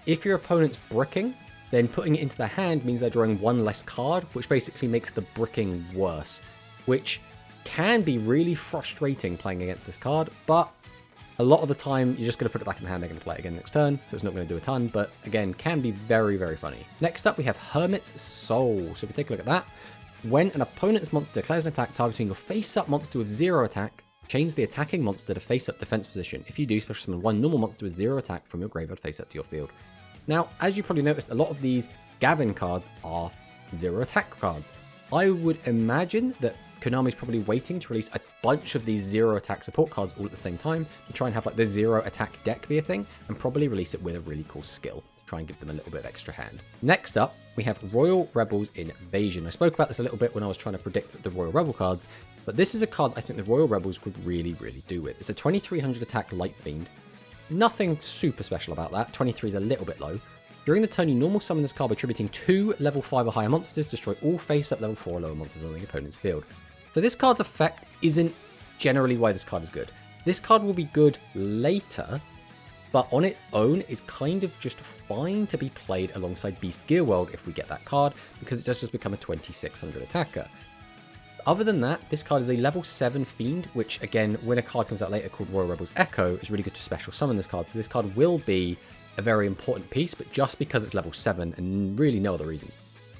if your opponent's bricking, then putting it into the hand means they're drawing 1 less card, which basically makes the bricking worse, which can be really frustrating playing against this card, but a lot of the time you're just going to put it back in the hand, they're going to play it again next turn, so it's not going to do a ton, but again, can be very, very funny. Next up, we have Hermits Soul. So if we take a look at that, when an opponent's monster declares an attack targeting your face-up monster with 0 attack, change the attacking monster to face-up defense position. If you do, special summon 1 normal monster with 0 attack from your graveyard face-up to your field. Now, as you probably noticed, a lot of these Gavin cards are 0 attack cards. I would imagine that Konami's probably waiting to release a bunch of these 0 attack support cards all at the same time to try and have like the 0 attack deck be a thing, and probably release it with a really cool skill to try and give them a little bit of extra hand. Next up, we have Royal Rebels Invasion. I spoke about this a little bit when I was trying to predict the Royal Rebel cards, but this is a card I think the Royal Rebels could really, really do with. It's a 2300 attack Light Fiend. Nothing super special about that. 23 is a little bit low. During the turn, you normal summon this card by attributing 2 level 5 or higher monsters, destroy all face-up level 4 or lower monsters on the opponent's field. So this card's effect isn't generally why this card is good. This card will be good later, but on its own is kind of just fine to be played alongside Beast Gear World if we get that card, because it does just become a 2600 attacker. Other than that, this card is a level 7 Fiend, which again, when a card comes out later called Royal Rebels Echo, is really good to special summon this card. So this card will be a very important piece, but just because it's level 7 and really no other reason.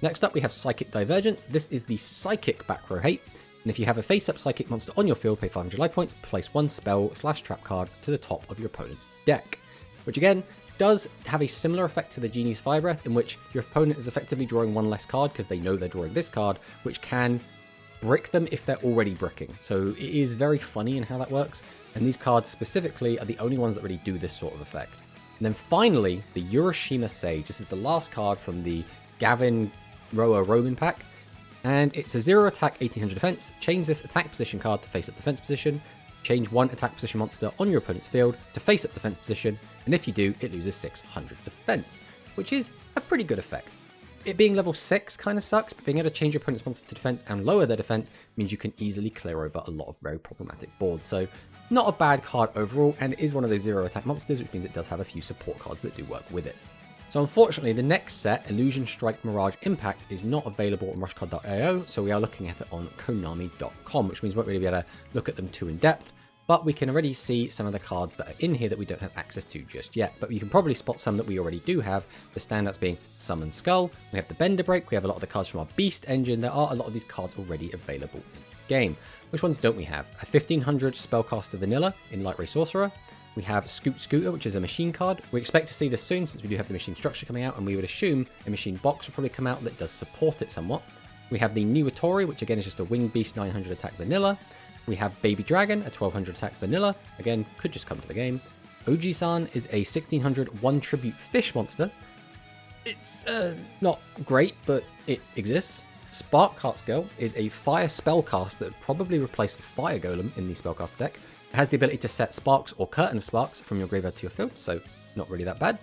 Next up, we have Psychic Divergence. This is the Psychic back row hate. And if you have a face-up Psychic monster on your field, pay 500 life points, place 1 spell/trap card to the top of your opponent's deck. Which again, does have a similar effect to the Genie's Fire Breath, in which your opponent is effectively drawing 1 less card because they know they're drawing this card, which can brick them if they're already bricking. So it is very funny in how that works, and these cards specifically are the only ones that really do this sort of effect. And then finally, the Euroshima Sage. This is the last card from the Gavin R Roman pack, and it's a 0 attack, 1800 defense. Change this attack position card to face-up defense position. Change 1 attack position monster on your opponent's field to face-up defense position, and if you do, it loses 600 defense, which is a pretty good effect. It being level 6 kind of sucks, but being able to change your opponent's monster to defense and lower their defense means you can easily clear over a lot of very problematic boards. So not a bad card overall, and it is one of those 0 attack monsters, which means it does have a few support cards that do work with it. So unfortunately, the next set, Illusion Strike Mirage Impact, is not available on rushcard.io, so we are looking at it on konami.com, which means we won't really be able to look at them too in depth, but we can already see some of the cards that are in here that we don't have access to just yet. But you can probably spot some that we already do have, the standouts being Summon Skull, we have the Bender Break, we have a lot of the cards from our Beast engine. There are a lot of these cards already available in the game. Which ones don't we have? A 1500 Spellcaster Vanilla in Light Ray Sorcerer. We have Scoot Scooter, which is a machine card. We expect to see this soon since we do have the machine structure coming out, and we would assume a machine box will probably come out that does support it somewhat. We have the Niwatori, which again is just a Winged Beast 900 attack vanilla. We have Baby Dragon, a 1200 attack vanilla. Again, could just come to the game. Oji-san is a 1600 1 tribute fish monster. It's not great, but it exists. Spark Heart's Girl is a fire spellcast that would probably replace Fire Golem in the spellcaster deck. It has the ability to set sparks or curtain of sparks from your graveyard to your field, so not really that bad.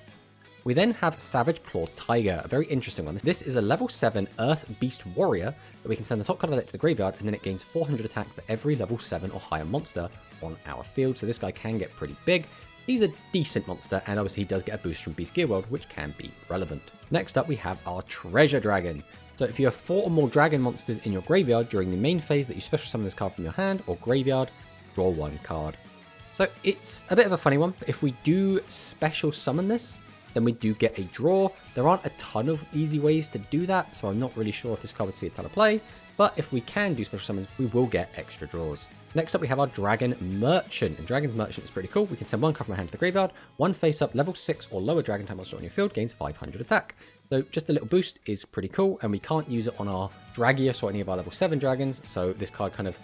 We then have Savage Claw Tiger, a very interesting one. This is a level 7 Earth Beast Warrior that we can send the top card of the deck to the graveyard, and then it gains 400 attack for every level 7 or higher monster on our field, so this guy can get pretty big. He's a decent monster, and obviously he does get a boost from Beast Gear World, which can be relevant. Next up, we have our Treasure Dragon. So if you have 4 or more dragon monsters in your graveyard during the main phase that you special summon this card from your hand or graveyard, draw 1 card. So it's a bit of a funny one, but if we do special summon this, then we do get a draw. There aren't a ton of easy ways to do that, so I'm not really sure if this card would see a ton of play, but if we can do special summons, we will get extra draws. Next up, we have our Dragon Merchant, and Dragon's Merchant is pretty cool. We can send 1 card from our hand to the graveyard, 1 face-up level 6 or lower dragon type monster on your field gains 500 attack. So just a little boost is pretty cool, and we can't use it on our Dragius or any of our level 7 dragons, so this card kind of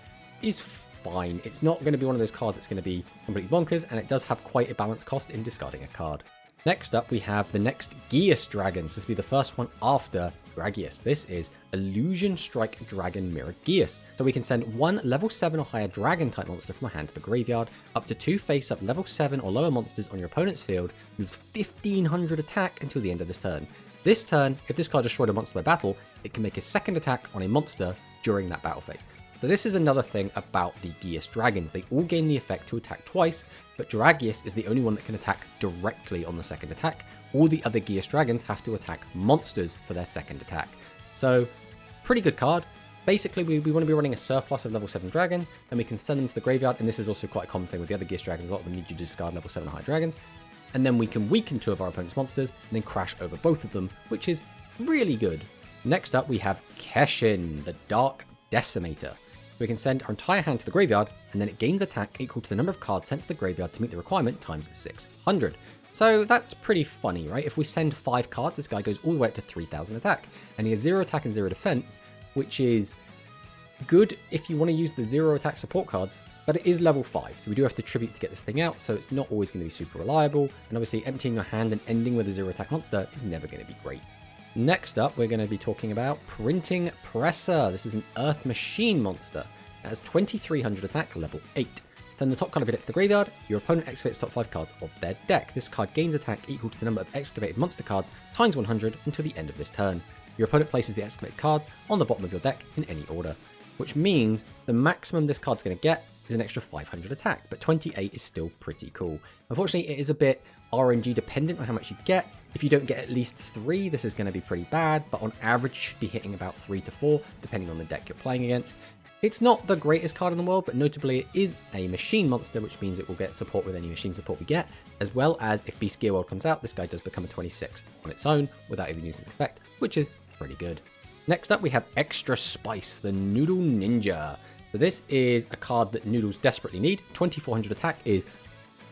is fine. It's not going to be one of those cards that's going to be completely bonkers, and it does have quite a balanced cost in discarding a card. Next up, we have the next Geas Dragon. So this will be the first one after Dragius. This is Illusion Strike Dragon Mirror Geas. So we can send 1 level 7 or higher dragon type monster from our hand to the graveyard, up to 2 face-up level 7 or lower monsters on your opponent's field, moves 1500 attack until the end of this turn. This turn, if this card destroyed a monster by battle, it can make a second attack on a monster during that battle phase. So this is another thing about the Geas Dragons. They all gain the effect to attack twice, but Dragius is the only one that can attack directly on the second attack. All the other Geas Dragons have to attack monsters for their second attack. So, pretty good card. Basically, we want to be running a surplus of level 7 dragons, and we can send them to the graveyard, and this is also quite a common thing with the other Geas Dragons. A lot of them need you to discard level 7 or higher dragons. And then we can weaken 2 of our opponent's monsters, and then crash over both of them, which is really good. Next up, we have Kesen, the Dark Decimator. We can send our entire hand to the graveyard, and then it gains attack equal to the number of cards sent to the graveyard to meet the requirement times 600. So that's pretty funny, right? If we send 5 cards, this guy goes all the way up to 3000 attack, and he has 0 attack and 0 defense, which is good if you want to use the 0 attack support cards, but it is level 5, so we do have to tribute to get this thing out, so it's not always going to be super reliable, and obviously emptying your hand and ending with a 0 attack monster is never going to be great. Next up, we're going to be talking about Printing Presser. This is an Earth Machine monster. It has 2300 attack, level 8. Send the top card of your deck to the graveyard. Your opponent excavates top 5 cards of their deck. This card gains attack equal to the number of excavated monster cards times 100 until the end of this turn. Your opponent places the excavated cards on the bottom of your deck in any order, which means the maximum this card's going to get is an extra 500 attack, but 28 is still pretty cool. Unfortunately, it is a bit RNG dependent on how much you get. If you don't get at least 3, this is going to be pretty bad, but on average you should be hitting about 3 to 4, depending on the deck you're playing against. It's not the greatest card in the world, but notably it is a machine monster, which means it will get support with any machine support we get, as well as if Beast Gear World comes out, this guy does become a 26 on its own without even using its effect, which is pretty good. Next up, we have Extra Spice, the Noodle Ninja. So this is a card that Noodles desperately need. 2400 attack is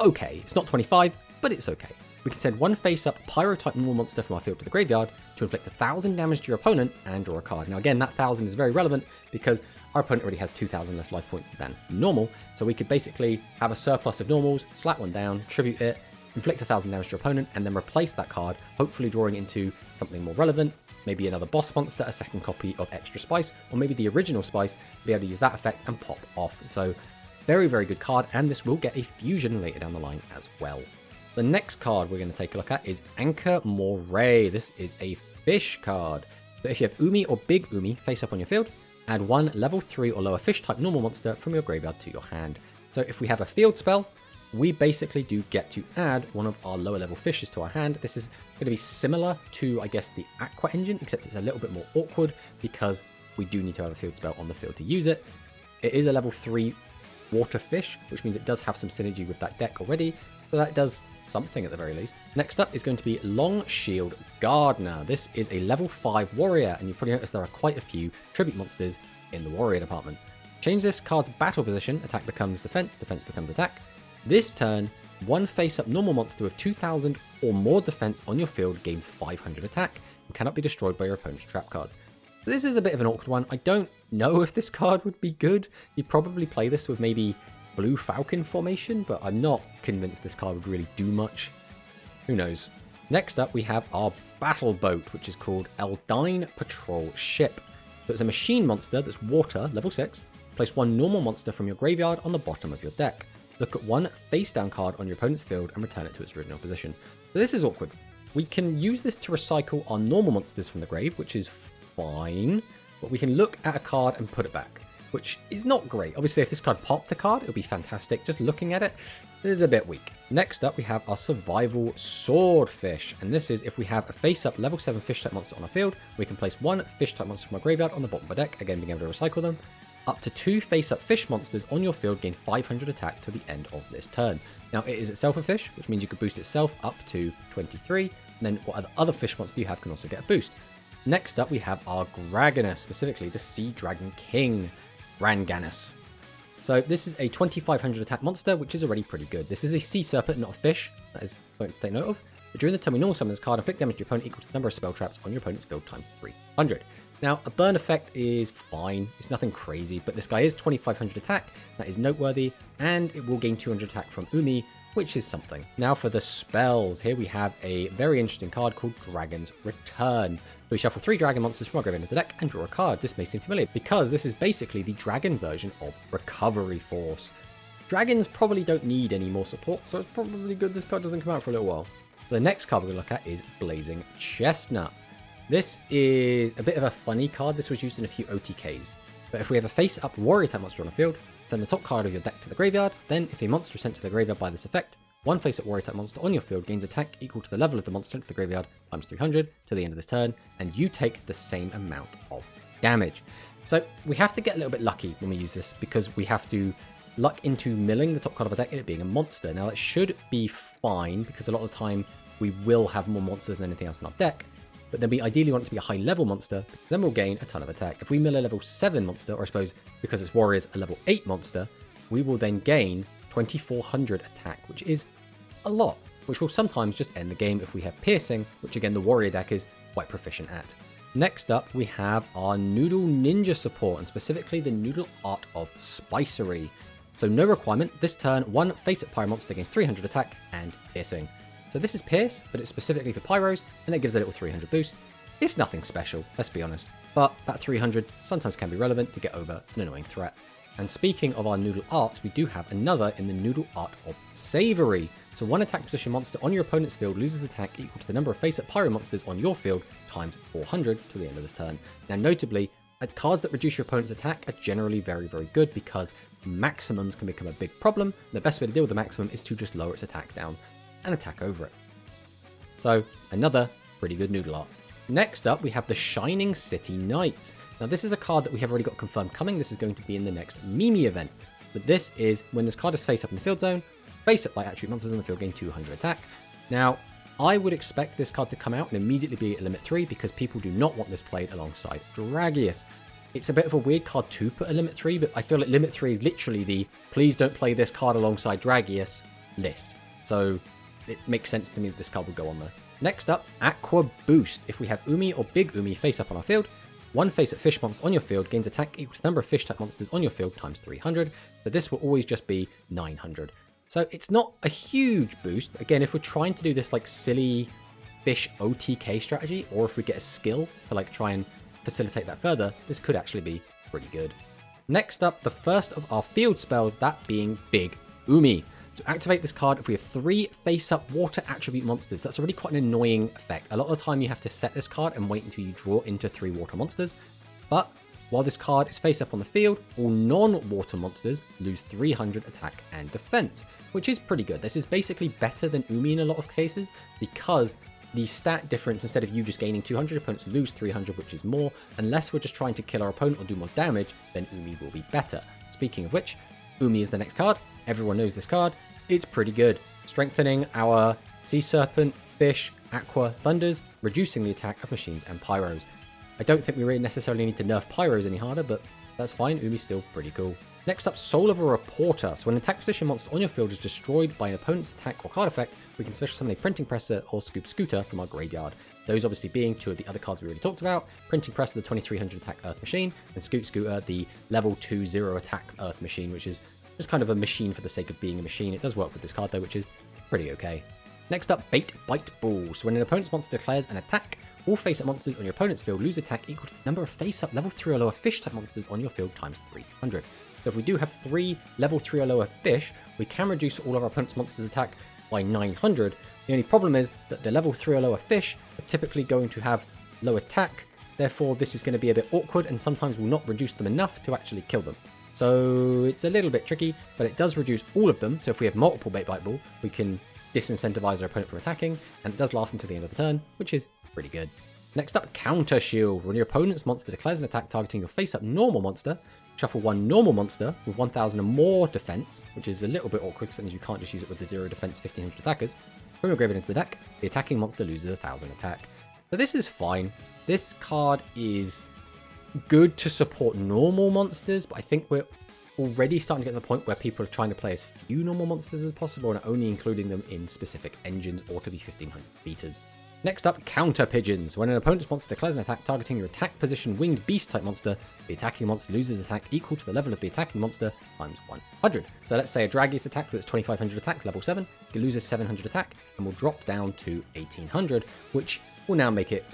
okay. It's not 25, but it's okay. We can send 1 face-up Pyro-type normal monster from our field to the graveyard to inflict 1000 damage to your opponent and draw a card. Now again, that 1000 is very relevant because our opponent already has 2000 less life points than normal, so we could basically have a surplus of normals, slap 1 down, tribute it, inflict 1000 damage to your opponent, and then replace that card, hopefully drawing into something more relevant, maybe another boss monster, a second copy of Extra Spice, or maybe the original Spice, be able to use that effect and pop off. So very, very good card, and this will get a fusion later down the line as well. The next card we're going to take a look at is Anchor Moray. This is a fish card. So if you have Umi or Big Umi face up on your field, add 1 level 3 or lower fish type normal monster from your graveyard to your hand. So if we have a field spell, we basically do get to add one of our lower level fishes to our hand. This is going to be similar to, I guess, the Aqua engine, except it's a little bit more awkward because we do need to have a field spell on the field to use it. It is a level 3 water fish, which means it does have some synergy with that deck already, so that does something at the very least. Next up is going to be Long Shield Gardner. This is a level 5 warrior, and you probably notice there are quite a few tribute monsters in the warrior department. Change this card's battle position, attack becomes defense, defense becomes attack. This turn, one face-up normal monster with 2000 or more defense on your field gains 500 attack and cannot be destroyed by your opponent's trap cards. This is a bit of an awkward one. I don't know if this card would be good. You'd probably play this with maybe Blue Falcon formation, but I'm not convinced this card would really do much. Who knows? Next up, we have our battle boat, which is called Eldine Patrol Ship. So it's a machine monster that's water, level 6. Place one normal monster from your graveyard on the bottom of your deck. Look at one face-down card on your opponent's field and return it to its original position. So this is awkward. We can use this to recycle our normal monsters from the grave, which is fine, but we can look at a card and put it back, which is not great. Obviously, if this card popped a card, it would be fantastic. Just looking at it is a bit weak. Next up, we have our Survival Swordfish, and this is if we have a face-up level 7 fish-type monster on our field, we can place one fish-type monster from our graveyard on the bottom of our deck, again being able to recycle them. Up to 2 face-up fish monsters on your field gain 500 attack to the end of this turn. Now, it is itself a fish, which means you could boost itself up to 23, and then what other fish monster you have can also get a boost. Next up, we have our Graganus, specifically the Sea Dragon King, Ranganus. So this is a 2500 attack monster, which is already pretty good. This is a sea serpent, not a fish. That is something to take note of. But during the turn we normal summon this card, inflict damage to your opponent equal to the number of spell traps on your opponent's field times 300. Now, a burn effect is fine. It's nothing crazy, but this guy is 2500 attack. That is noteworthy, and it will gain 200 attack from Umi, which is something. Now for the spells, here we have a very interesting card called Dragon's Return. So we shuffle 3 dragon monsters from our graveyard into the deck and draw a card. This may seem familiar because this is basically the dragon version of Recovery Force. Dragons probably don't need any more support, so it's probably good this card doesn't come out for a little while. The next card we're going to look at is Blazing Chestnut. This is a bit of a funny card. This was used in a few OTKs. But if we have a face-up warrior type monster on the field, send the top card of your deck to the graveyard, then if a monster is sent to the graveyard by this effect, one face-up warrior type monster on your field gains attack equal to the level of the monster sent to the graveyard times 300 to the end of this turn, and you take the same amount of damage. So we have to get a little bit lucky when we use this, because we have to luck into milling the top card of our deck and it being a monster. Now that should be fine, because a lot of the time we will have more monsters than anything else in our deck, but then we ideally want it to be a high level monster, then we'll gain a ton of attack. If we mill a level 7 monster, or I suppose because it's warriors a level 8 monster, we will then gain 2400 attack, which is a lot, which will sometimes just end the game if we have piercing, which again the warrior deck is quite proficient at. Next up, we have our Noodle Ninja support, and specifically the Noodle Art of Spicery. So no requirement, this turn, one face-up pyro monster gains 300 attack and piercing. So this is Pierce, but it's specifically for Pyros, and it gives a little 300 boost. It's nothing special, let's be honest, but that 300 sometimes can be relevant to get over an annoying threat. And speaking of our Noodle Arts, we do have another in the Noodle Art of Savory. So one attack position monster on your opponent's field loses attack equal to the number of face-up Pyro monsters on your field times 400 to the end of this turn. Now notably, cards that reduce your opponent's attack are generally very, very good, because maximums can become a big problem. The best way to deal with the maximum is to just lower its attack down and attack over it. So another pretty good Noodle Art. Next up, we have the Shining City Knights. Now this is a card that we have already got confirmed coming. This is going to be in the next Mimi event. But this is when this card is face up in the field zone, face up like attribute monsters in the field gain 200 attack. Now, I would expect this card to come out and immediately be a limit 3, because people do not want this played alongside Dragius. It's a bit of a weird card to put a limit 3, but I feel like limit 3 is literally the please don't play this card alongside Dragius list. So it makes sense to me that this card would go on there. Next up, Aqua Boost. If we have Umi or Big Umi face up on our field, one face-up fish monster on your field gains attack equal to the number of fish-type monsters on your field times 300, but this will always just be 900. So it's not a huge boost, but again, if we're trying to do this like silly fish OTK strategy, or if we get a skill to like try and facilitate that further, this could actually be pretty good. Next up, the first of our field spells, that being Big Umi. So activate this card if we have 3 face-up water attribute monsters. That's already quite an annoying effect. A lot of the time you have to set this card and wait until you draw into 3 water monsters. But While this card is face up on the field, all non-water monsters lose 300 attack and defense, which is pretty good. This is basically better than Umi in a lot of cases, because the stat difference, instead of you just gaining 200, opponents lose 300, which is more. Unless we're just trying to kill our opponent or do more damage, then Umi will be better. Speaking of which, Umi is the next card. Everyone knows this card. It's pretty good. Strengthening our Sea Serpent, Fish, Aqua Thunders, reducing the attack of machines and pyros. I don't think we really necessarily need to nerf pyros any harder, but that's fine. Umi's still pretty cool. Next up, Soul of a Reporter. So when an attack position monster on your field is destroyed by an opponent's attack or card effect, we can special summon a Printing Presser or Scoop Scooter from our graveyard. Those obviously being two of the other cards we already talked about. Printing Presser, the 2300 attack Earth Machine, and Scoop Scooter, the level 2/0 attack Earth Machine, which is just kind of a machine for the sake of being a machine. It does work with this card though, which is pretty okay. Next up, Bait Bite Ball. So when an opponent's monster declares an attack, all face-up monsters on your opponent's field lose attack equal to the number of face-up level 3 or lower fish-type monsters on your field times 300. So if we do have 3 level 3 or lower fish, we can reduce all of our opponent's monsters' attack by 900. The only problem is that the level 3 or lower fish are typically going to have low attack, therefore this is going to be a bit awkward and sometimes will not reduce them enough to actually kill them. So it's a little bit tricky, but it does reduce all of them. So if we have multiple Bait Bite Ball, we can disincentivize our opponent from attacking, and it does last until the end of the turn, which is pretty good. Next up, Counter Shield. When your opponent's monster declares an attack targeting your face-up normal monster, shuffle one normal monster with 1000 or more defense, which is a little bit awkward because that means you can't just use it with the 0 defense 1500 attackers. From your graveyard into the deck, the attacking monster loses 1000 attack. So this is fine. This card is good to support normal monsters, but I think we're already starting to get to the point where people are trying to play as few normal monsters as possible and only including them in specific engines or to be 1500 beaters. Next up, Counter Pigeons. When an opponent's monster declares an attack targeting your attack position winged beast type monster, the attacking monster loses attack equal to the level of the attacking monster times 100. So let's say a drag is attacked with its 2500 attack, level 7, it loses 700 attack and will drop down to 1800, which will now make it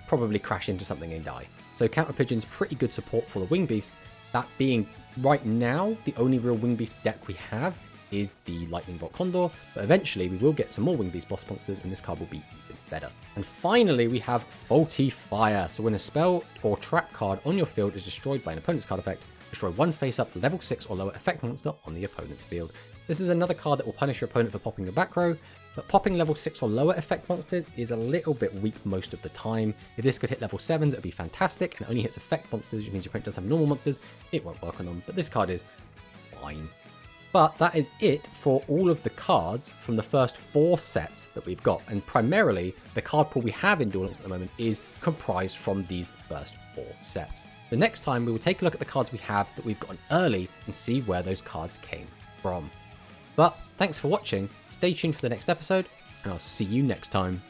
probably crash into something and die. So Counter Pigeons, pretty good support for the wing beasts. That being right now, the only real wing beast deck we have is the Lightning Bolt Condor, but eventually we will get some more wing beast boss monsters and this card will be even better. And finally, we have Faulty Fire. So when a spell or trap card on your field is destroyed by an opponent's card effect, destroy one face-up level 6 or lower effect monster on the opponent's field. This is another card that will punish your opponent for popping your back row, but popping level 6 or lower effect monsters is a little bit weak most of the time. If this could hit level 7s, it would be fantastic, and it only hits effect monsters, which means your opponent does have normal monsters. It won't work on them, but this card is fine. But that is it for all of the cards from the first 4 sets that we've got. And primarily, the card pool we have in Duel Links at the moment is comprised from these first 4 sets. The next time, we will take a look at the cards we have that we've gotten early and see where those cards came from. But thanks for watching, stay tuned for the next episode, and I'll see you next time.